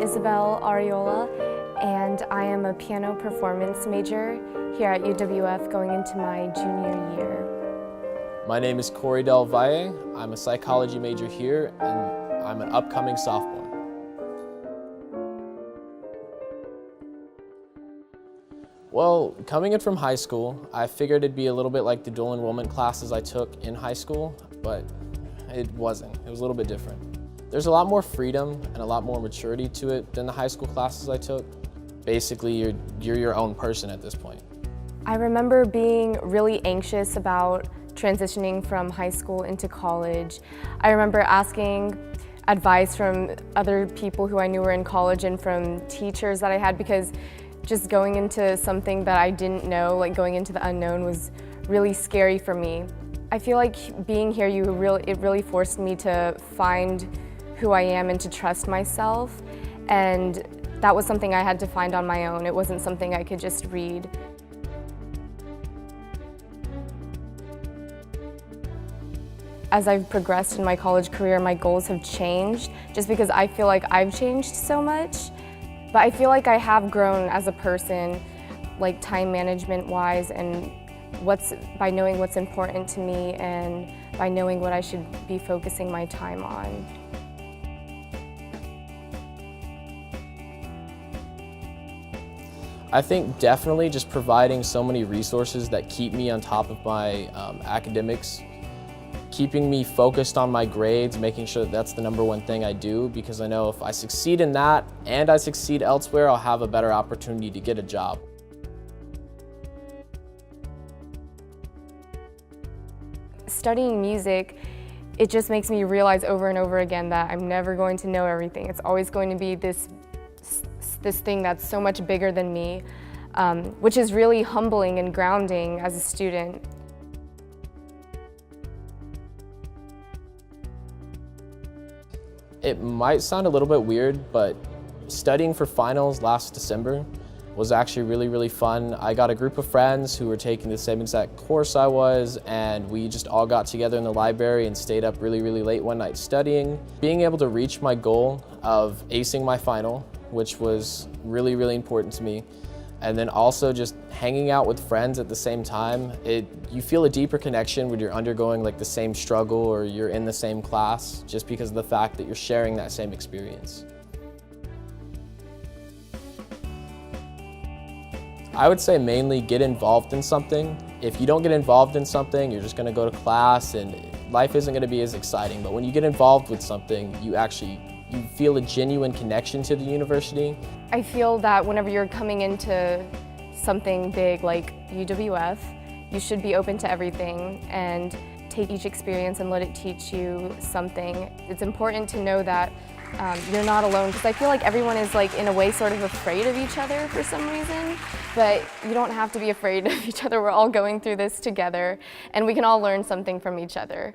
Isabel Ariola, and I am a piano performance major here at UWF going into my junior year. My name is Corey Del Valle. I'm a psychology major here, and I'm an upcoming sophomore. Well, coming in from high school, I figured it'd be a little bit like the dual enrollment classes I took in high school, but it wasn't. It was a little bit different. There's a lot more freedom and a lot more maturity to it than the high school classes I took. Basically, you're your own person at this point. I remember being really anxious about transitioning from high school into college. I remember asking advice from other people who I knew were in college and from teachers that I had, because just going into something that I didn't know, like going into the unknown, was really scary for me. I feel like being here, it really forced me to find who I am and to trust myself, and that was something I had to find on my own. It wasn't something I could just read. As I've progressed in my college career, my goals have changed just because I feel like I've changed so much. But I feel like I have grown as a person, like time management wise, and by knowing what's important to me and by knowing what I should be focusing my time on. I think definitely just providing so many resources that keep me on top of my academics, keeping me focused on my grades, making sure that that's the #1 thing I do, because I know if I succeed in that and I succeed elsewhere, I'll have a better opportunity to get a job. Studying music, it just makes me realize over and over again that I'm never going to know everything. It's always going to be this thing that's so much bigger than me, which is really humbling and grounding as a student. It might sound a little bit weird, but studying for finals last December was actually really fun. I got a group of friends who were taking the same exact course I was, and we just all got together in the library and stayed up really late one night studying. Being able to reach my goal of acing my final, which was really important to me, and then also just hanging out with friends at the same time, you feel a deeper connection when you're undergoing like the same struggle or you're in the same class, just because of the fact that you're sharing that same experience. I would say mainly get involved in something. If you don't get involved in something, you're just gonna go to class and life isn't gonna be as exciting. But when you get involved with something, you feel a genuine connection to the university. I feel that whenever you're coming into something big like UWF, you should be open to everything and take each experience and let it teach you something. It's important to know that you're not alone, because I feel like everyone is like in a way sort of afraid of each other for some reason, but you don't have to be afraid of each other. We're all going through this together and we can all learn something from each other.